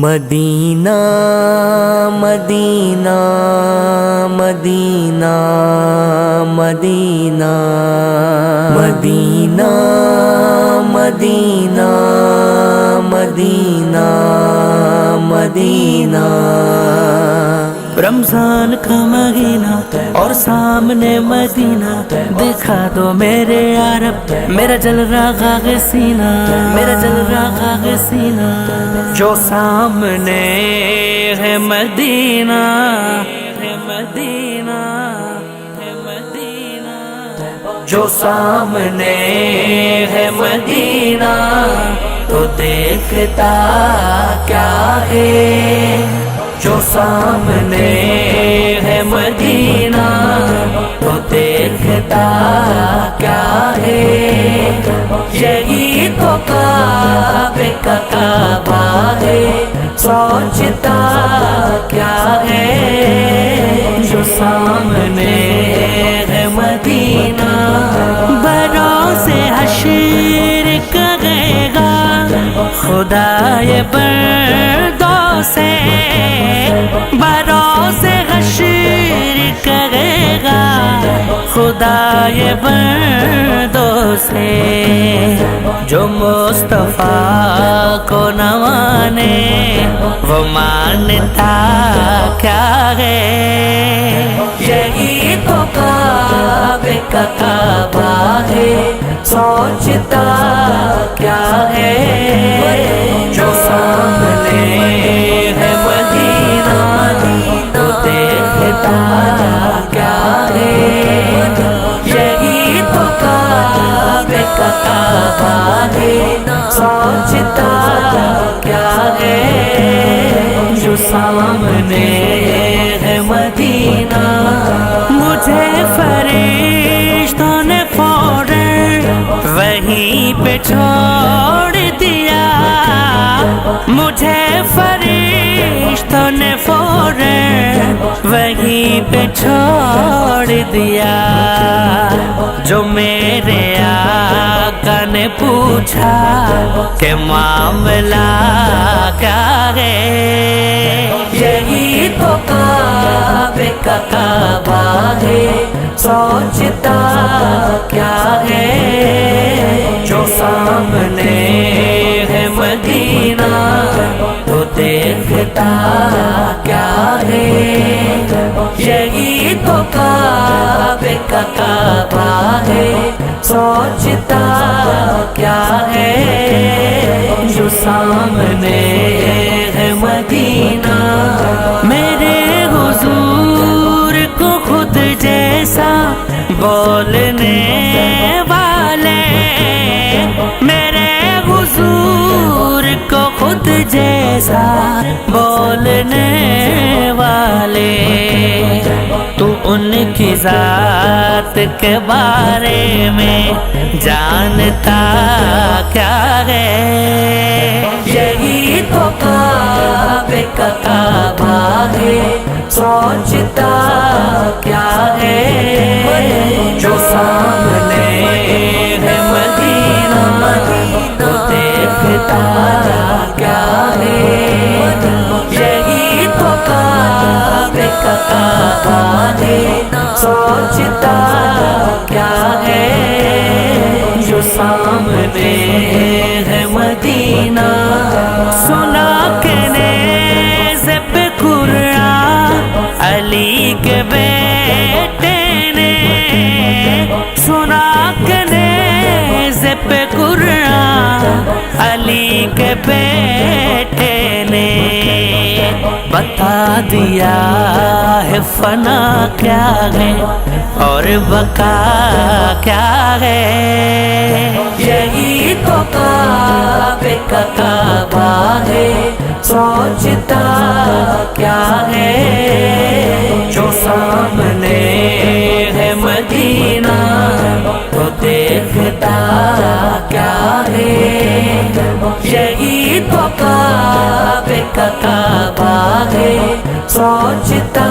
مدینہ مدینہ مدینہ مدینہ مدینہ مدینہ مدینہ مدینہ رمضان کا مہینہ اور سامنے مدینہ، دکھا دو میرے یارب میرا جل رہا ہے سینہ، میرا جل رہا ہے سینہ، جو سامنے ہے مدینہ ہے مدینہ ہے مدینہ، جو سامنے ہے مدینہ تو دیکھتا کیا ہے، جو سامنے ہے مدینہ تو دیکھتا کیا ہے، یہی تو کعبے کا کعبہ ہے، سوچتا کیا ہے، جو سامنے ہے مدینہ بروز حشر کرے گا خدائے بردوں سے، بروز حشر کرے گا خدائے بردوں سے، جو مصطفیٰ کو نہ مانے وہ مانتا کیا ہے، یہی تو کعبے کا کعبہ ہے، سوچتا کیا ہے، جو سامنے ہے مدینہ تو دیکھتا کیا ہے، یہی تو کعبے کا کعبہ ہے، سوچتا کیا ہے، جو سامنے ہے مدینہ، مجھے فرشتوں نے فوراً وہیں پہ چھوڑ دیا، مجھے فرشتوں نے فوراً وہیں پہ چھوڑ دیا، جو میرے آقا نے پوچھا کہ معاملہ کیا ہے، یہی تو کعبے کا کعبہ ہے، سوچتا کیا ہے، جو سامنے ہے مدینہ تو دیکھتا کیا ہے، یہی تو کعبے کا کعبہ ہے، سوچتا کیا ہے، جو سامنے ہے مدینہ، میرے حضور کو خود جیسا بولنے والے، میرے حضور کو خود جیسا بولنے والے، تو ان کی ذات کے بارے میں جانتا کیا ہے، یہی تو کعبے کا کعبہ ہے، سوچتا کیا ہے، جو سامنے ہے مدینہ تو دیکھتا کیا ہے، یہی تو کعبے کا کعبہ ہے، سوچتا کیا ہے، جو سامنے ہے مدینہ، سنا کہ نیزے پہ قرآن علی کے بیٹے نے، سنا کہ نیزے پہ قرآن علی کے بیٹے نے، بتا دیا ہے فنا کیا ہے اور بقا کیا ہے، یہی تو کعبے کا کعبہ ہے، سوچتا کیا ہے، جو سامنے ہے مدینہ تو دیکھتا کیا ہے، یہی تو کعبے کا کعبہ ہے، سوچتا